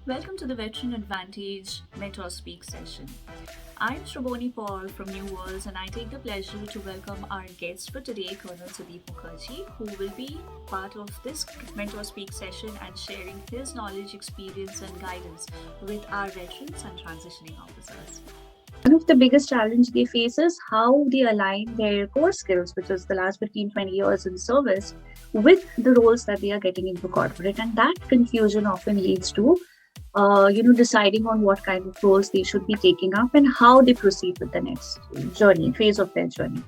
Welcome to the Veteran AdVantage Mentor Speak session. I'm Shrabonee Paul from New Worlds, and I take the pleasure to welcome our guest for today, Colonel Sudip Mukerjee, who will be part of this Mentor Speak session and sharing his knowledge, experience, and guidance with our veterans and transitioning officers. One of the biggest challenges they face is how they align their core skills, which is the last 15, 20 years in service, with the roles that they are getting into corporate. And that confusion often leads to deciding on what kind of roles they should be taking up and how they proceed with the next phase of their journey.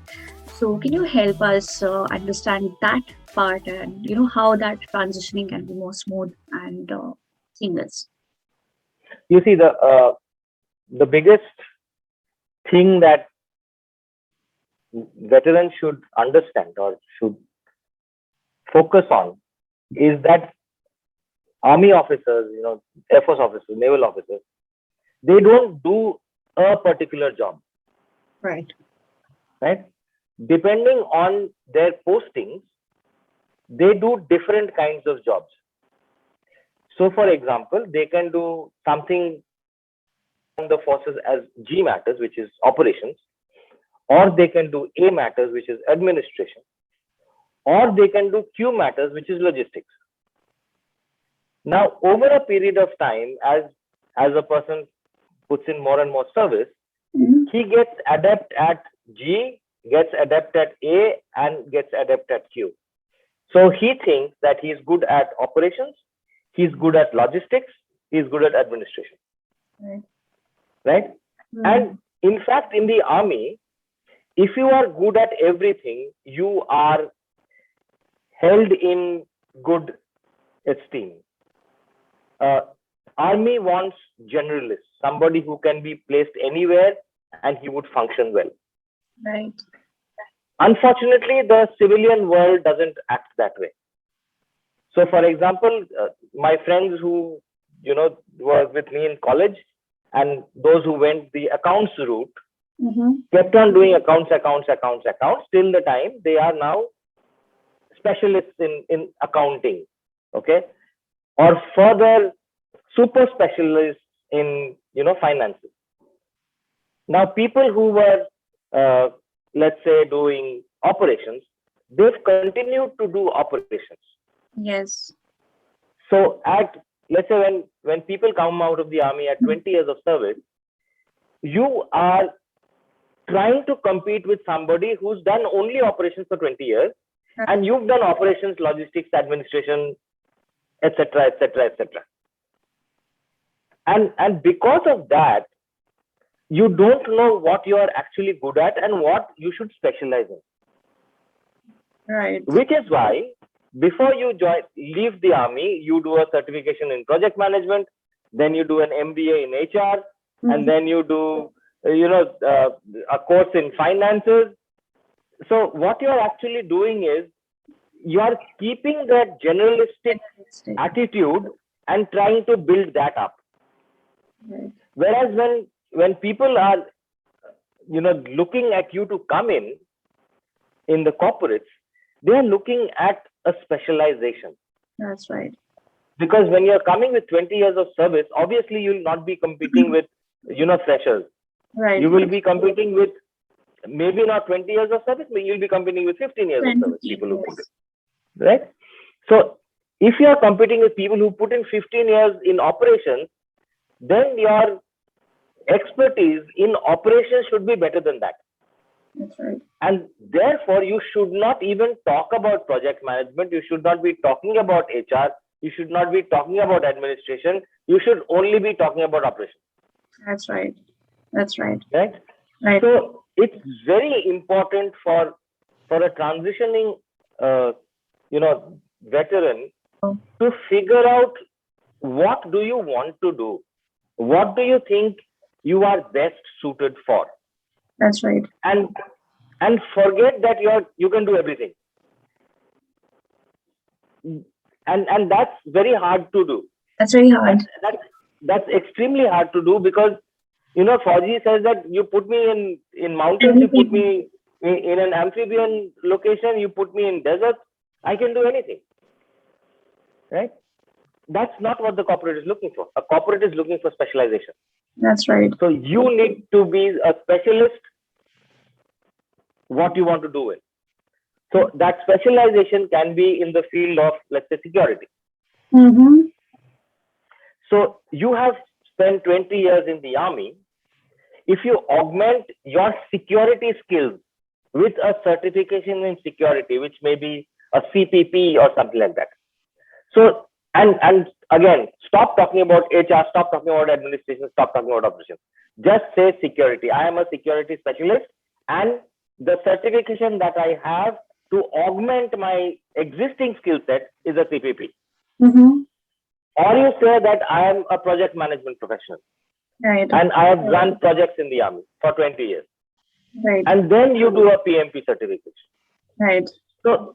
So, can you help us understand that part and how that transitioning can be more smooth and seamless? You see, the biggest thing that veterans should understand or should focus on is that Army officers, Air Force officers, naval officers, they don't do a particular job. Right. Depending on their postings, they do different kinds of jobs. So, for example, they can do something on the forces as G matters, which is operations, or they can do A matters, which is administration, or they can do Q matters, which is logistics. Now, over a period of time, as a person puts in more and more service, he gets adept at G, gets adept at A, and gets adept at Q. So he thinks that he's good at operations, he's good at logistics, he's good at administration. Right? And in fact, in the Army, if you are good at everything, you are held in good esteem. Army wants generalists, somebody who can be placed anywhere and he would function well. Right. Unfortunately, the civilian world doesn't act that way. So, for example, my friends who were with me in college and those who went the accounts route kept on doing accounts till the time they are now specialists in accounting, okay, or further super specialists in finances. Now, people who were let's say doing operations, they've continued to do operations. Yes. So let's say when people come out of the Army at 20 years of service, you are trying to compete with somebody who's done only operations for 20 years, and you've done operations, logistics, administration, etc. And because of that, you don't know what you are actually good at and what you should specialize in. Right. Which is why before you leave the Army, you do a certification in project management, then you do an MBA in HR, and then you do a course in finances. So what you're actually doing is you are keeping that generalistic attitude and trying to build that up. Right. Whereas when people are looking at you to come in the corporates, they are looking at a specialization. That's right. Because when you're coming with 20 years of service, obviously you'll not be competing with freshers. Right. You will be competing with maybe not 20 years of service, but you'll be competing with 15 years of service people who put in. Right? So if you are competing with people who put in 15 years in operations, then your expertise in operations should be better than that. That's right. And therefore, you should not even talk about project management. You should not be talking about HR. You should not be talking about administration. You should only be talking about operations. That's right. That's right. Right? Right. So it's very important for a transitioning, veteran to figure out what do you want to do? What do you think you are best suited for? That's right. And forget that you can do everything. And that's very hard to do. That's very hard. That's extremely hard to do because Fauji says that you put me in mountains, you put me in an amphibian location, you put me in deserts, I can do anything. Right? that's not what the corporate is looking for. A corporate is looking for specialization. That's right. So you need to be a specialist what you want to do it. So that specialization can be in the field of, let's say, security. Mm-hmm. So you have spent 20 years in the army. If you augment your security skills with a certification in security, which may be a CPP or something like that. So, and again, stop talking about HR, stop talking about administration, stop talking about operations. Just say security. I am a security specialist, and the certification that I have to augment my existing skill set is a CPP. Mm-hmm. Or you say that I am a project management professional. Right. And I have run projects in the army for 20 years. Right. And then you do a PMP certification. Right. So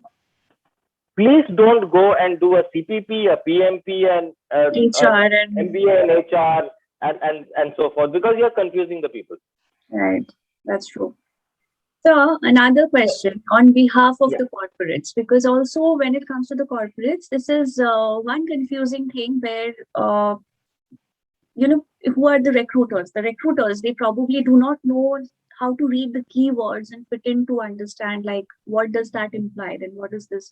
please don't go and do a CPP, a PMP, and HR and MBA and HR and so forth, because you're confusing the people. Right. That's true. So another question on behalf of the corporates, because also when it comes to the corporates, this is one confusing thing where, who are the recruiters? The recruiters, they probably do not know how to read the keywords and fit in to understand, like, what does that imply? Then what is this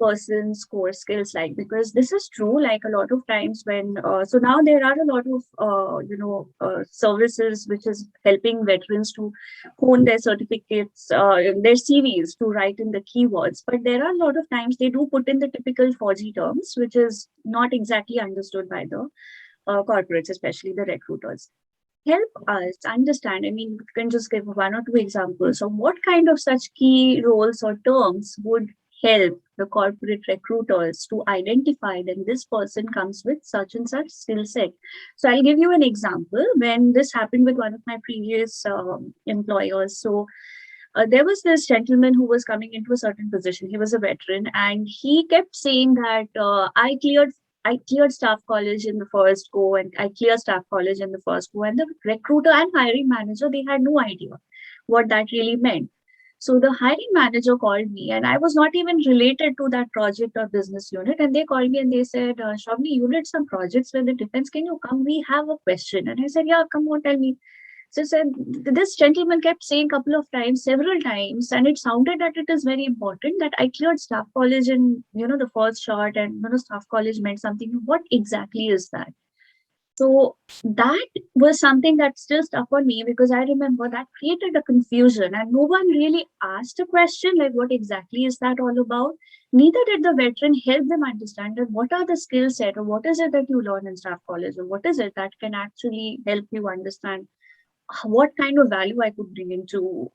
person's core skills like? Because this is true, like a lot of times when so now there are a lot of services which is helping veterans to hone their certificates, their CVs to write in the keywords, but there are a lot of times they do put in the typical 4G terms, which is not exactly understood by the corporates, especially the recruiters. Help us understand. I mean, you can just give one or two examples of what kind of such key roles or terms would help the corporate recruiters to identify that this person comes with such and such skill set. So I'll give you an example when this happened with one of my previous employers. So there was this gentleman who was coming into a certain position. He was a veteran, and he kept saying that I cleared staff college in the first go, and I cleared staff college in the first go. And the recruiter and hiring manager, they had no idea what that really meant. So the hiring manager called me, and I was not even related to that project or business unit. And they called me and they said, Shrabonee, you did some projects with the defense. Can you come? We have a question. And I said, yeah, come on, tell me. So said, this gentleman kept saying a couple of times, several times, and it sounded that it is very important that I cleared staff college in, the first shot, and, staff college meant something. What exactly is that? So that was something that still stuck on me, because I remember that created a confusion and no one really asked a question like, what exactly is that all about? Neither did the veteran help them understand that what are the skill set, or what is it that you learn in staff college, or what is it that can actually help you understand what kind of value I could bring into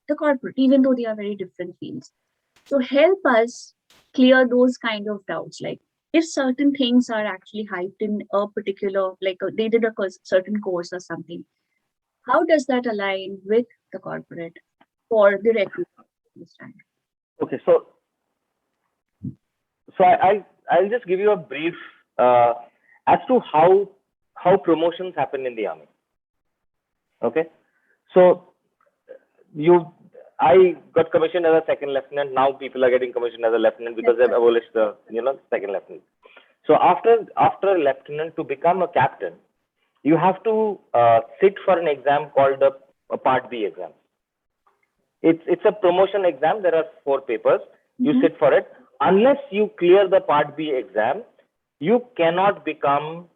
the corporate, even though they are very different fields. So help us clear those kind of doubts, like if certain things are actually hyped in a particular, like they did a certain course or something, how does that align with the corporate for the recruiter to understand? Okay, so I'll just give you a brief as to how promotions happen in the army. Okay, so I got commissioned as a second lieutenant. Now people are getting commissioned as a lieutenant because they've abolished the second lieutenant. So after a lieutenant, to become a captain, you have to sit for an exam called a Part B exam. It's a promotion exam. There are 4 papers. You sit for it. Unless you clear the Part B exam, you cannot become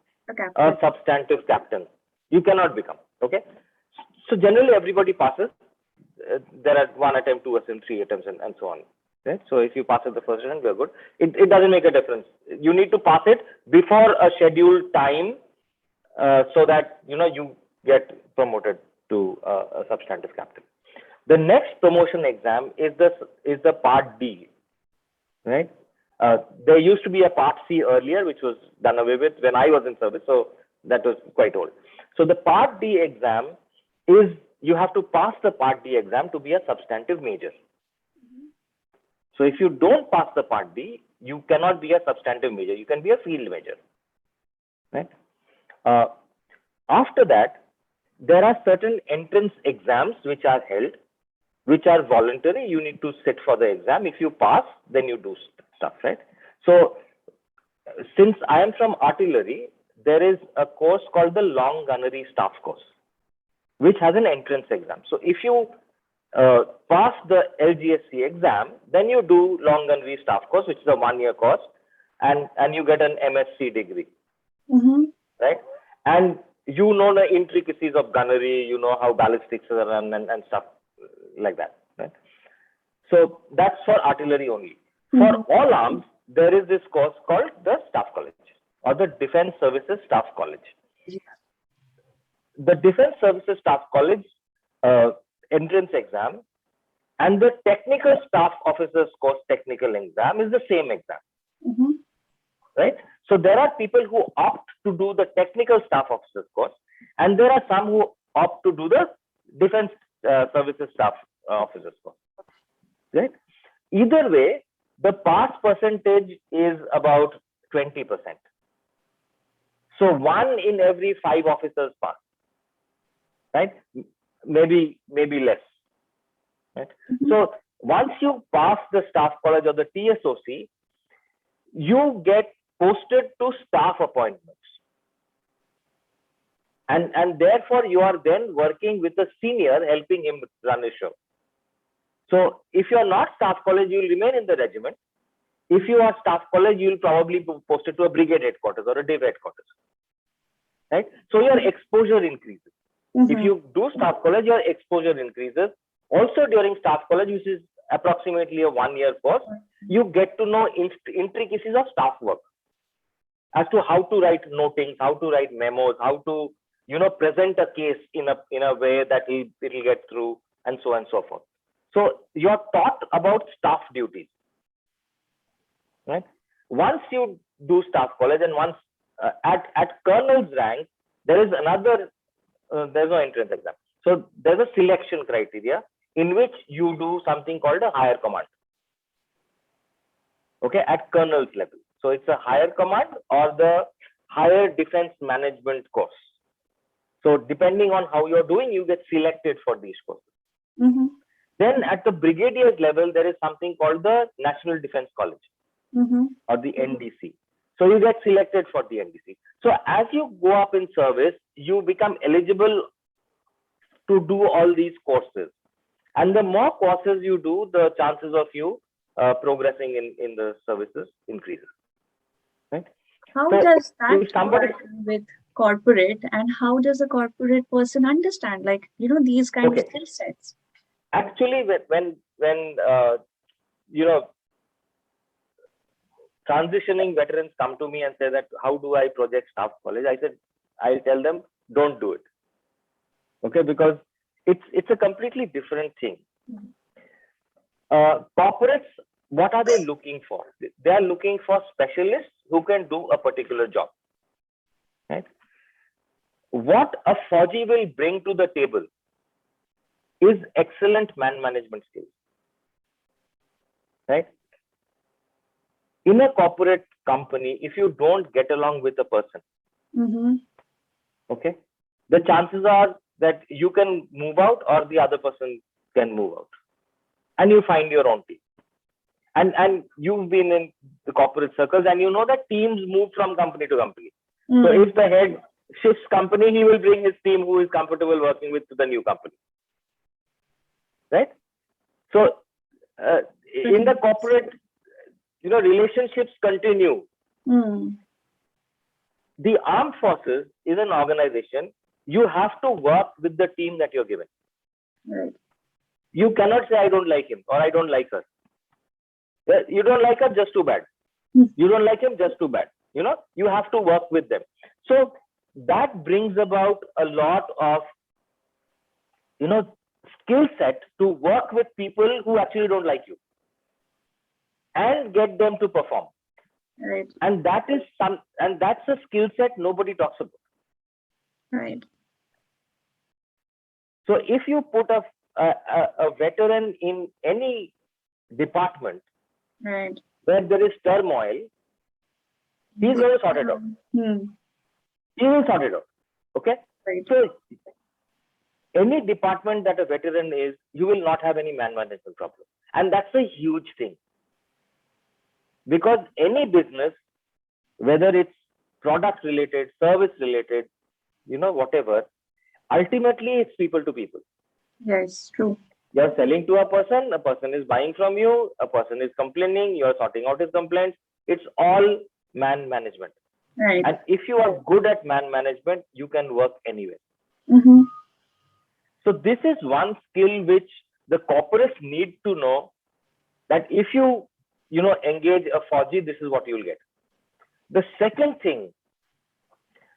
a substantive captain. You cannot become. Okay. So generally everybody passes. There are 1 attempt, 2 attempts, 3 attempts, and so on. Right? So if you pass at the first attempt, you're good. It doesn't make a difference. You need to pass it before a scheduled time, so that you get promoted to a substantive captain. The next promotion exam is the Part D. Right? There used to be a Part C earlier, which was done away with when I was in service. So that was quite old. So the Part D exam is, you have to pass the Part D exam to be a substantive major. So if you don't pass the Part D, you cannot be a substantive major. You can be a field major. Right? After that, there are certain entrance exams which are held, which are voluntary. You need to sit for the exam. If you pass, then you do stuff, right? So since I am from artillery, there is a course called the Long Gunnery Staff Course, which has an entrance exam. So if you pass the LGSC exam, then you do Long Gunnery Staff Course, which is a 1-year course, and you get an MSc degree, right? And you know the intricacies of gunnery, you know how ballistics are run and stuff like that, right? So that's for artillery only. For all arms, there is this course called the Staff College or the Defense Services Staff College. The Defense Services Staff College entrance exam and the Technical Staff Officers Course technical exam is the same exam, right? So there are people who opt to do the Technical Staff Officers course, and there are some who opt to do the Defense Services Staff Officers course, right? Either way, the pass percentage is about 20%. So 1 in every 5 officers pass, right? Maybe less, right? So once you pass the Staff College or the TSOC, you get posted to staff appointments. And therefore, you are then working with a senior, helping him run a show. So if you are not Staff College, you will remain in the regiment. If you are Staff College, you will probably be posted to a brigade headquarters or a div headquarters, right? So your exposure increases. If you do Staff College, your exposure increases. Also during Staff College, which is approximately a 1-year course, you get to know intricacies of staff work as to how to write notings, how to write memos, how to present a case in a way that it'll get through, and so on and so forth. So you're taught about staff duties, right? Once you do Staff College, and once at colonel's rank, there is another. There's no entrance exam. So there's a selection criteria in which you do something called a higher command. Okay, at colonel's level. So it's a higher command or the higher defense management course. So depending on how you're doing, you get selected for these courses. Then at the brigadier's level, there is something called the National Defense College or the NDC. So you get selected for the NDC. So as you go up in service, you become eligible to do all these courses. And the more courses you do, the chances of you progressing in the services increases. Right? How does that work with corporate, and how does a corporate person understand, these kind of skill sets? Actually, when transitioning veterans come to me and say that, how do I project Staff College? I'll tell them, don't do it. Okay, because it's a completely different thing. Corporates, what are they looking for? They are looking for specialists who can do a particular job. Right? What a Fauji will bring to the table is excellent man management skills. Right? In a corporate company, if you don't get along with a person, okay, the chances are that you can move out or the other person can move out, and you find your own team. And you've been in the corporate circles, and you know that teams move from company to company. So if the head shifts company, he will bring his team who is comfortable working with to the new company. Right? So in the corporate, relationships continue. The armed forces is an organization. You have to work with the team that you're given. Right. You cannot say, I don't like him or I don't like her. You don't like her, just too bad. You don't like him, just too bad. You have to work with them. So that brings about a lot of, skill set to work with people who actually don't like you and get them to perform. Right. And that's a skill set nobody talks about. Right. So if you put a veteran in any department, right, where there is turmoil, he's going to sort it out. He will sort it out. Okay? Right. So any department that a veteran is, you will not have any man management problem. And that's a huge thing. Because any business whether it's product related, service related, whatever. Ultimately, it's people to people. Yes, true. You're selling to a person is buying from you, a person is complaining, you're sorting out his complaints. It's all man management. Right. And if you are good at man management, you can work anywhere. Mm-hmm. So this is one skill which the corporates need to know, that if you engage a Fauji, this is what you'll get. The second thing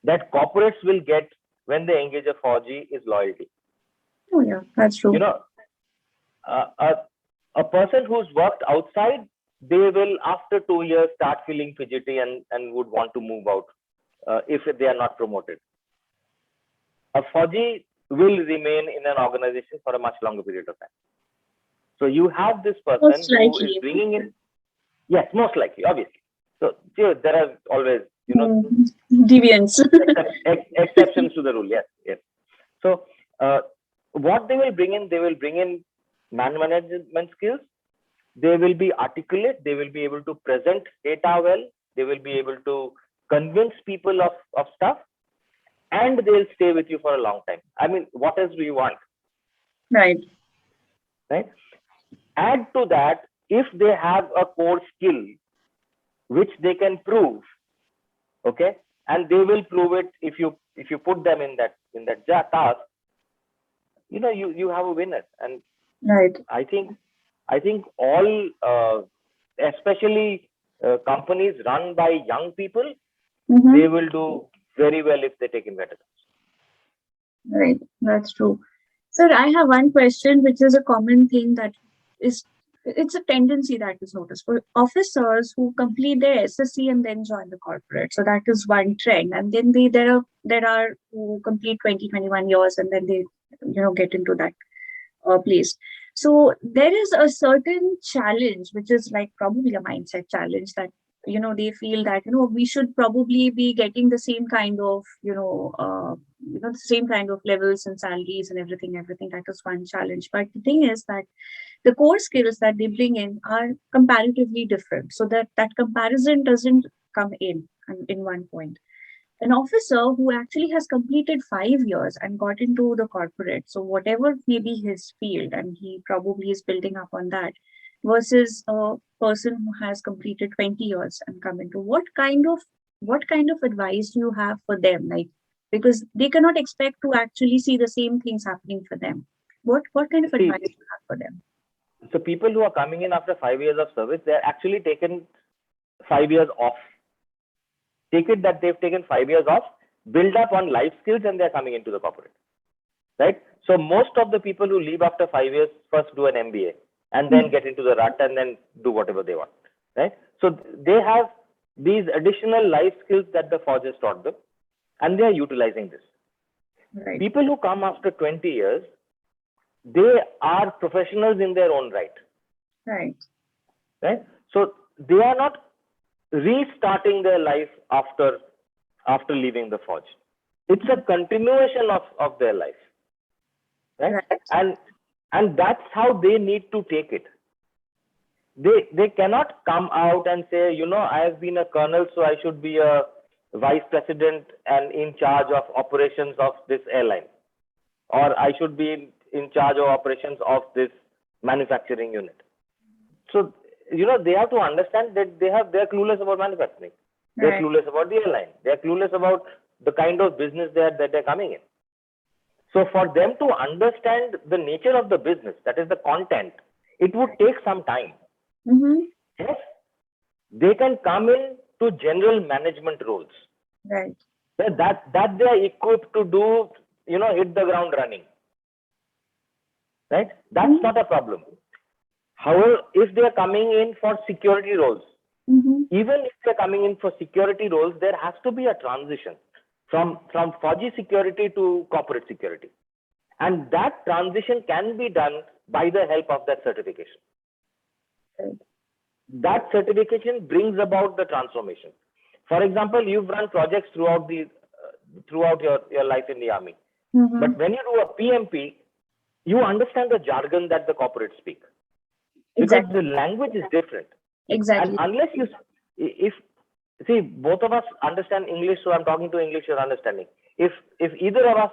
that corporates will get when they engage a Fauji is loyalty. Oh yeah, that's true. A person who's worked outside, they will after 2 years start feeling fidgety and would want to move out if they are not promoted. A Fauji will remain in an organization for a much longer period of time. So you have this person who is bringing in, yes, most likely, obviously. So there are always, deviants, exceptions to the rule. Yes. So what they will bring in man management skills. They will be articulate. They will be able to present data well. They will be able to convince people of stuff, and they'll stay with you for a long time. I mean, what else do you want? Right. Add to that, if they have a core skill which they can prove, okay, and they will prove it if you put them in that task, you have a winner. And right. I think all, especially companies run by young people, they will do very well if they take advantage. Right, that's true. Sir, I have one question, which is a common thing that it's a tendency that is noticed for officers who complete their SSC and then join the corporate. So that is one trend. And then there are who complete 20-21 years and then they get into that place. So there is a certain challenge, which is like probably a mindset challenge, that they feel that we should probably be getting the same kind of the same kind of levels and salaries and everything. That is one challenge. But the thing is that the core skills that they bring in are comparatively different, so that comparison doesn't come in one point. An officer who actually has completed 5 years and got into the corporate, so whatever may be his field, and he probably is building up on that, versus a person who has completed 20 years and come into, what kind of advice do you have for them? Like, because they cannot expect to actually see the same things happening for them. What kind of advice do you have for them? So people who are coming in after 5 years of service, they're actually taken 5 years off. Take it that they've taken 5 years off, build up on life skills, and they're coming into the corporate, right? So most of the people who leave after 5 years first do an MBA and then get into the rut and then do whatever they want, right? So they have these additional life skills that the Forge has taught them, and they are utilizing this. Right. People who come after 20 years, they are professionals in their own right. Right? So they are not restarting their life after leaving the Forge. It's a continuation of their life, right? And that's how they need to take it. They cannot come out and say, I have been a colonel, so I should be a vice president and in charge of operations of this airline, or I should be in charge of operations of this manufacturing unit. So they have to understand that they're clueless about manufacturing. They're clueless about the airline. They're clueless about the kind of business that they're coming in. So for them to understand the nature of the business, that is the content, it would take some time. Yes, they can come in to general management roles. Right. That they are equipped to do, hit the ground running. Right? That's not a problem. However, if they are coming in for security roles, even if they're coming in for security roles, there has to be a transition from Fauji security to corporate security. And that transition can be done by the help of that certification. That certification brings about the transformation. For example, you've run projects throughout your life in the army. But when you do a PMP, you understand the jargon that the corporates speak. Because the language is different. Exactly. And unless see, both of us understand English, so I'm talking to English, you're understanding. If either of us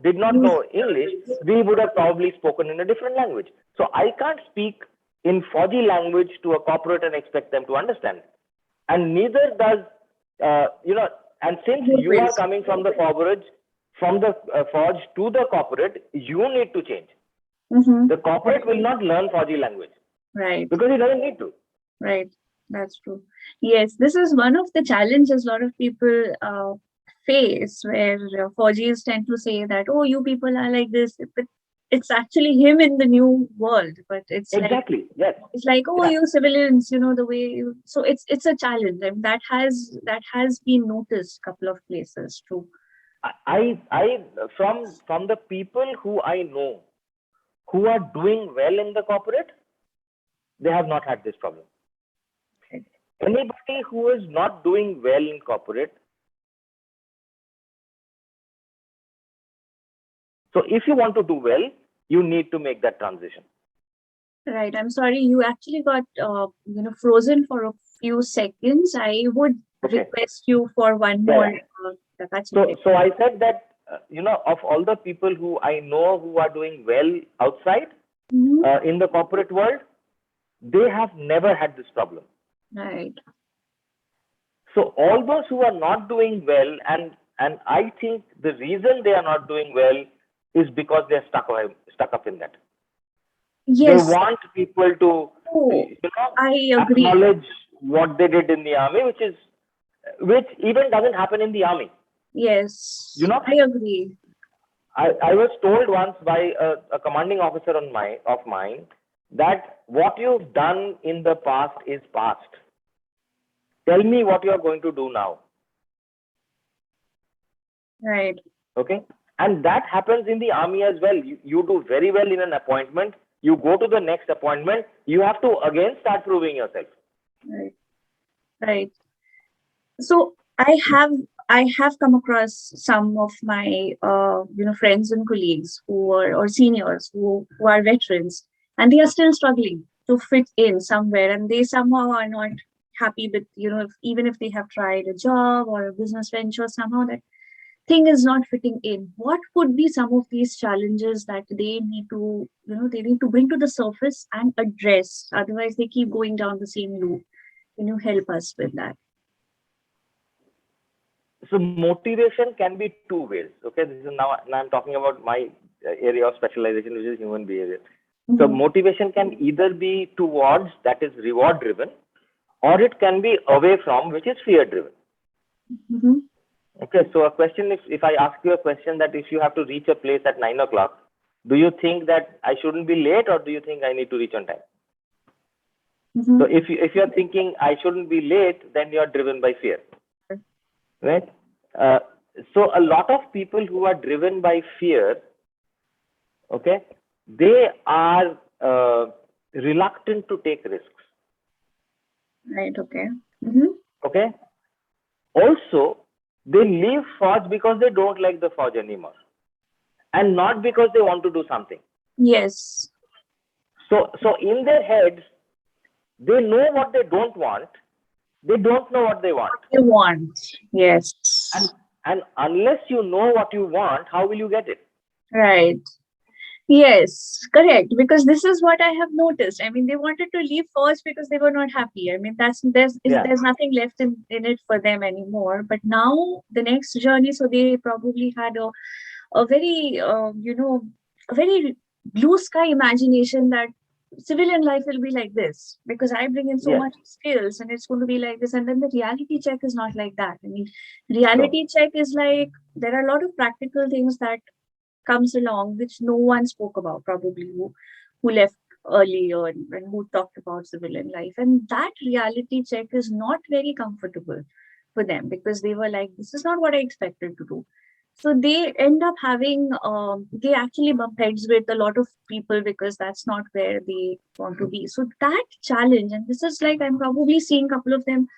did not know English, we would have probably spoken in a different language. So I can't speak in Fauji language to a corporate and expect them to understand. And neither does, and since you are coming from the forge, to the corporate, you need to change. The corporate will not learn Fauji language. Right. Because he doesn't need to. Right. That's true. Yes, this is one of the challenges a lot of people face, where Fauji's tend to say that, oh, you people are like this, but it's actually him in the new world. But it's exactly, yes. It's like, oh, you civilians, the way you. So it's a challenge, and that has been noticed a couple of places too. I from the people who I know who are doing well in the corporate, they have not had this problem. Okay. Anybody who is not doing well in corporate, so if you want to do well, you need to make that transition. Right. I'm sorry, you actually got frozen for a few seconds. I would request you for one more. So I said that of all the people who I know who are doing well outside in the corporate world, they have never had this problem. Right. So all those who are not doing well, and I think the reason they are not doing well is because they are stuck up in that. Yes. They want people to acknowledge what they did in the army, which even doesn't happen in the army. Yes. I agree. I was told once by a commanding officer of mine that what you've done in the past is past. Tell me what you're going to do now. Right. Okay. And that happens in the army as well. You do very well in an appointment. You go to the next appointment. You have to again start proving yourself. Right. Right. So I have come across some of my friends and colleagues who are or seniors who are veterans, and they are still struggling to fit in somewhere, and they somehow are not happy with even if they have tried a job or a business venture, somehow that thing is not fitting in. What could be some of these challenges that they need to bring to the surface and address? Otherwise, they keep going down the same loop. Can you help us with that? So motivation can be two ways. Okay, this is now I'm talking about my area of specialization, which is human behavior. So motivation can either be towards, that is reward driven, or it can be away from, which is fear driven. Okay, so a question, if I ask you a question that if you have to reach a place at 9 o'clock, do you think that I shouldn't be late, or do you think I need to reach on time? So if you're thinking I shouldn't be late, then you're driven by fear. Right? So a lot of people who are driven by fear, okay, they are reluctant to take risks. Right. Okay. Okay. Also, they leave forge because they don't like the forge anymore, and not because they want to do something. Yes. So in their heads, they know what they don't want. They don't know what they want. They want. Yes. And unless you know what you want, how will you get it? Right. Yes, correct. Because this is what I have noticed. I mean, they wanted to leave first because they were not happy. I mean, there's nothing left in it for them anymore. But now the next journey, so they probably had a very a very blue sky imagination that civilian life will be like this because I bring in so much skills and it's going to be like this. And then the reality check is not like that. I mean, reality check is like there are a lot of practical things that comes along which no one spoke about, probably who left earlier and who talked about civilian life. And that reality check is not very comfortable for them because they were like, this is not what I expected to do. So they end up having, they actually bump heads with a lot of people because that's not where they want to be. So that challenge, and this is like, I'm probably seeing a couple of them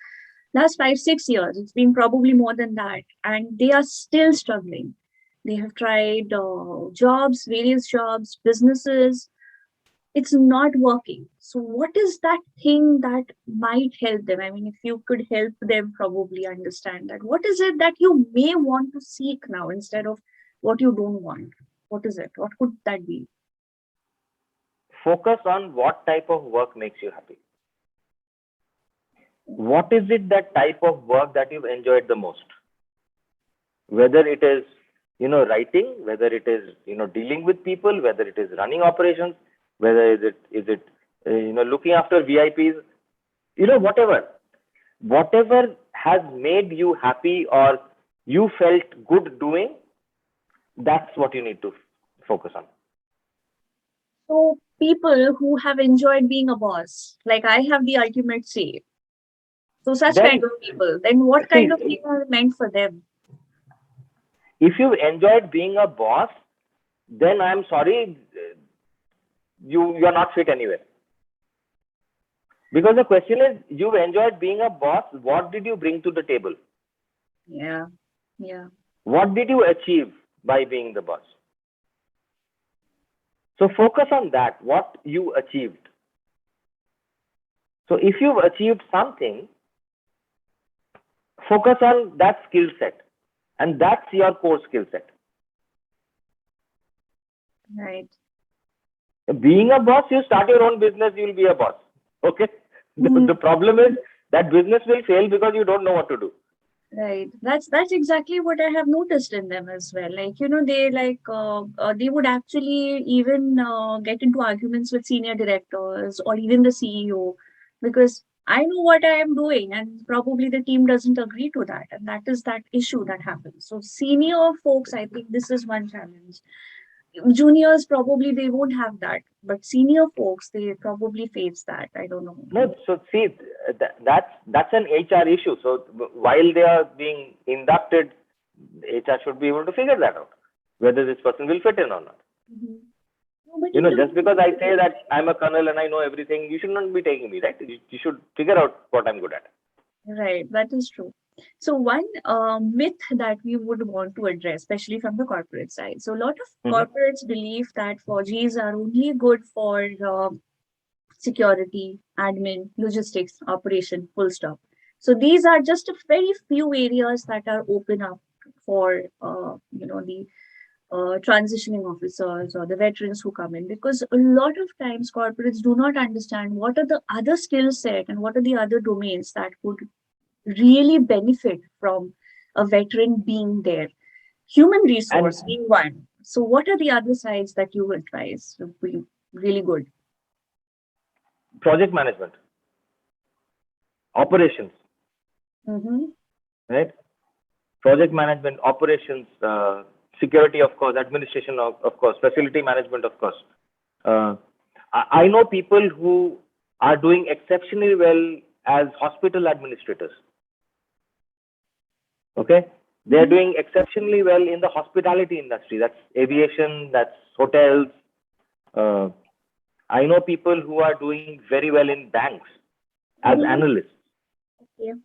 last 5-6 years, it's been probably more than that. And they are still struggling. They have tried jobs, various jobs, businesses, it's not working. So what is that thing that might help them? I mean, if you could help them probably understand that, what is it that you may want to seek now instead of what you don't want? What is it? What could that be? Focus on what type of work makes you happy. What is it, that type of work that you've enjoyed the most? Whether it is, writing, whether it is, dealing with people, whether it is running operations, whether is it looking after VIPs, whatever has made you happy or you felt good doing, that's what you need to focus on. So people who have enjoyed being a boss, like I have the ultimate say. So such Then, kind of people, then what kind of see, people are meant for them? if you enjoyed being a boss, then I'm sorry, you're not fit anywhere. Because the question is, you've enjoyed being a boss, what did you bring to the table? Yeah. What did you achieve by being the boss? So focus on that, what you achieved. So if you've achieved something, focus on that skill set, and that's your core skill set. Right. Being a boss, you start your own business, you'll be a boss. Okay? The problem is that business will fail because you don't know what to do. Right. That's exactly what I have noticed in them as well. Like, they would actually even get into arguments with senior directors or even the CEO, because I know what I am doing and probably the team doesn't agree to that. And that is that issue that happens. So senior folks, I think this is one challenge. Juniors probably they won't have that, but senior folks they probably face that. I don't know. No, so see, that's an HR issue. So while they are being inducted, HR should be able to figure that out, whether this person will fit in or not. Mm-hmm. No, Just because I say that I'm a colonel and I know everything, you should not be taking me, right? You should figure out what I'm good at. right, that is true. So one myth that we would want to address, especially from the corporate side. So a lot of corporates believe that 4Gs are only good for security, admin, logistics, operation, full stop. So these are just a very few areas that are open up for the transitioning officers or the veterans who come in, because a lot of times corporates do not understand what are the other skill set and what are the other domains that would really benefit from a veteran being there. Human resource being one. So what are the other sides that you advise would be really good? Project management, operations, right? Project management, operations, security, of course, administration, of course, facility management, of course. I know people who are doing exceptionally well as hospital administrators. Okay? They're doing exceptionally well in the hospitality industry. That's aviation, that's hotels. I know people who are doing very well in banks as analysts. Yeah.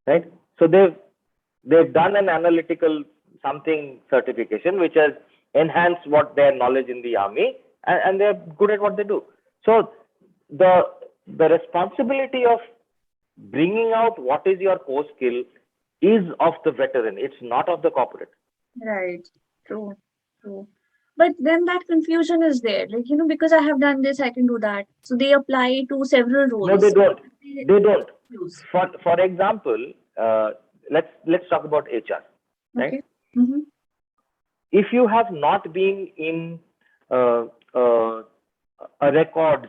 Right? So they've done an analytical something certification which has enhanced what their knowledge in the army, and they're good at what they do. So the responsibility of bringing out what is your core skill is of the veteran. It's not of the corporate. Right. True. But then that confusion is there. Like, because I have done this, I can do that. So they apply to several roles. No, they don't. They don't. For example, let's talk about HR. Right? Okay. Mm-hmm. If you have not been in a records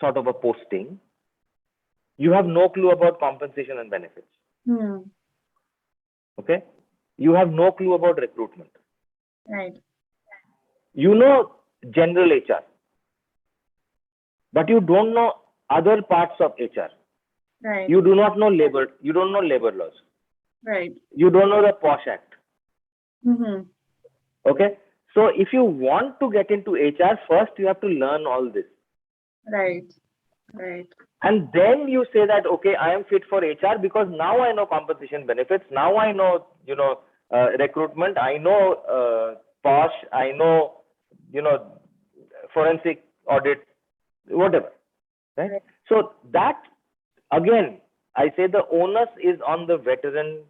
sort of a posting, you have no clue about compensation and benefits. Okay? You have no clue about recruitment. Right. You know general HR, but you don't know other parts of HR. Right. You do not know labor. You don't know labor laws. Right. You don't know the POSH Act. Mm-hmm. Okay? So if you want to get into HR, first you have to learn all this. Right. And then you say that, okay, I am fit for HR because now I know compensation benefits. Now I know, recruitment. I know POSH. I know, forensic audit, whatever. Right? So that, again, I say the onus is on the veteran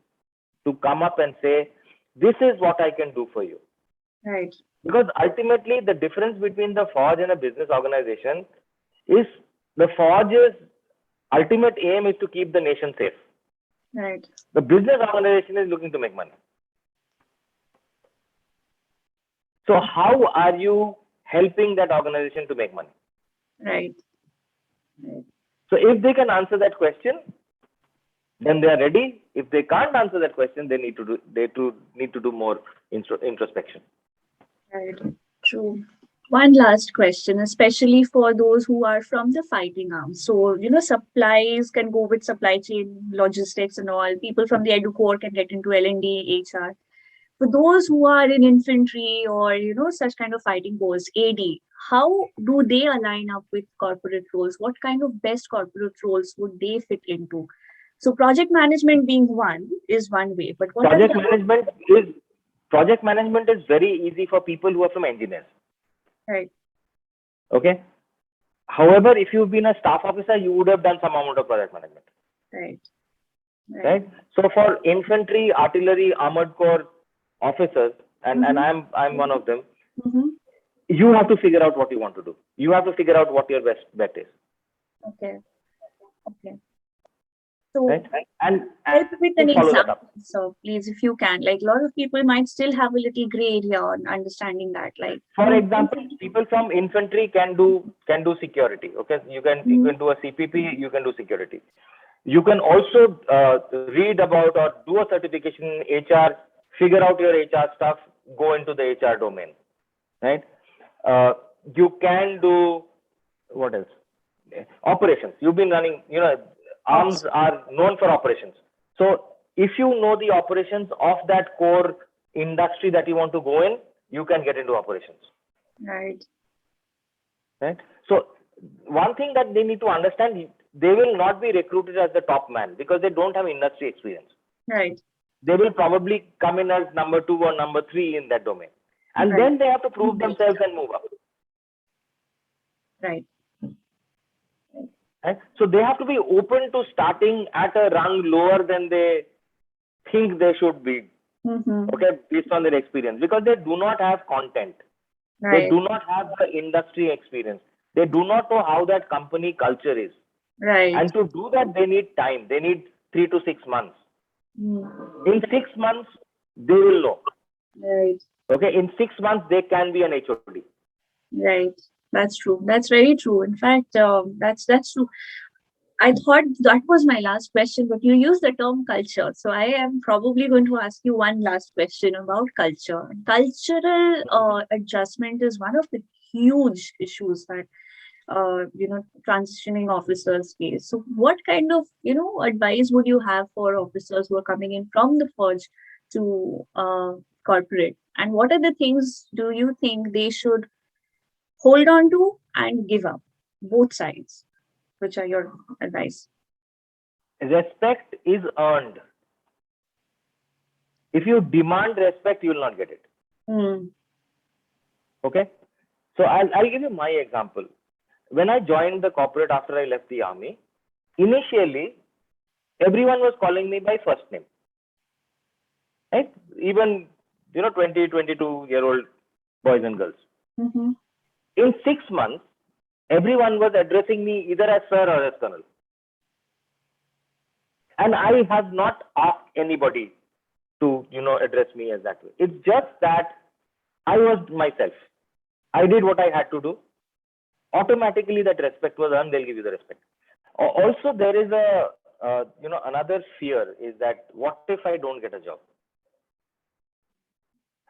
to come up and say, this is what I can do for you. Right. Because ultimately, the difference between the forge and a business organization is the forge's ultimate aim is to keep the nation safe. Right. The business organization is looking to make money. So how are you helping that organization to make money? Right. Right. So if they can answer that question, then they are ready. If they can't answer that question, they need to do more introspection. Right. True. One last question, especially for those who are from the fighting arm. So, supplies can go with supply chain, logistics and all. People from the Edu Corps can get into L&D, HR. For those who are in infantry or, such kind of fighting posts, AD, how do they align up with corporate roles? What kind of best corporate roles would they fit into? So project management being one is one way, but what project management is very easy for people who are from engineers. Right. Okay. However, if you've been a staff officer, you would have done some amount of project management. Right. Right. So for infantry, artillery, armored corps officers, and I'm one of them, you have to figure out what you want to do. You have to figure out what your best bet is. Okay. So, right? And help with an follow that example, up. so please, if you can. Like, a lot of people might still have a little gray area on understanding that. Like, for example, people from infantry can do security. Okay, you can do a CPP, you can do security. You can also read about or do a certification in HR, figure out your HR stuff, go into the HR domain, right? You can do what else? Operations. You've been running, arms are known for operations. So if you know the operations of that core industry that you want to go in, you can get into operations. Right. So one thing that they need to understand, they will not be recruited as the top man because they don't have industry experience. Right. They will probably come in as number 2 or number 3 in that domain. And then they have to prove themselves and move up. Right. So they have to be open to starting at a rung lower than they think they should be. Okay, based on their experience, because they do not have content. They do not have the industry experience. They do not know how that company culture is. Right. And to do that, they need time. They need 3 to 6 months. In 6 months, they will know. Right. Okay, in 6 months, they can be an HOD. Right. That's true. That's very true. In fact, that's true. I thought that was my last question, but you used the term culture. So I am probably going to ask you one last question about culture. Cultural adjustment is one of the huge issues that transitioning officers face. So what kind of advice would you have for officers who are coming in from the forge to corporate, and what are the things do you think they should hold on to and give up, both sides? Which are your advice? Respect is earned. If you demand respect, you will not get it. Okay, so I'll give you my example. When I joined the corporate after I left the army, initially everyone was calling me by first name, right? Even 20, 22-year-old boys and girls. In 6 months, everyone was addressing me either as sir or as colonel. And I have not asked anybody to, address me as that way. It's just that I was myself. I did what I had to do. Automatically that respect was earned. They'll give you the respect. Also, there is another fear is that what if I don't get a job?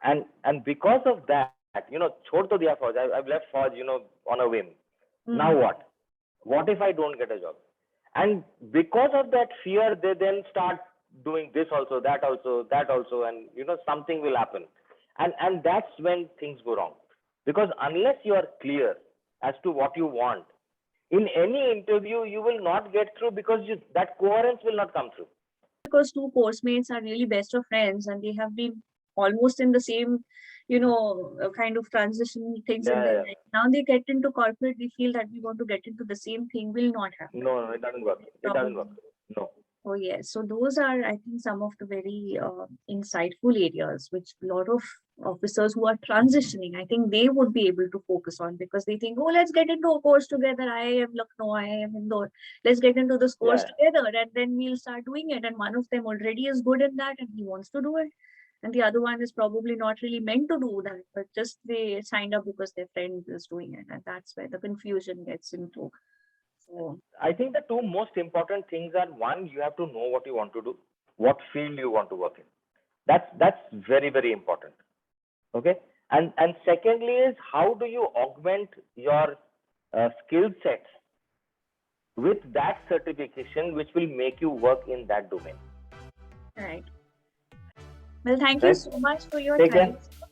And because of that, chhod to diya Fauj. I've left Fauj, on a whim. Now what? What if I don't get a job? And because of that fear, they then start doing this also, that also, and something will happen. And that's when things go wrong. Because unless you are clear as to what you want, in any interview, you will not get through because that coherence will not come through. Because two course mates are really best of friends and they have been almost in the same, kind of transition things in their Yeah. life. Now they get into corporate, we feel that we want to get into the same thing, will not happen. No, it doesn't work. It doesn't work. No. Oh yes, so those are, I think, some of the very insightful areas which a lot of officers who are transitioning, I think they would be able to focus on, because they think, oh, let's get into a course together. I am Lucknow, I am Indore. Let's get into this course together, and then we'll start doing it. And one of them already is good in that, and he wants to do it. And the other one is probably not really meant to do that, but just they signed up because their friend is doing it, and that's where the confusion gets into. So I think the two most important things are, one, you have to know what you want to do, what field you want to work in. That's very, very important. Okay. And secondly is, how do you augment your skill sets with that certification, which will make you work in that domain. Right. Well, thank you so much for your Take time. care.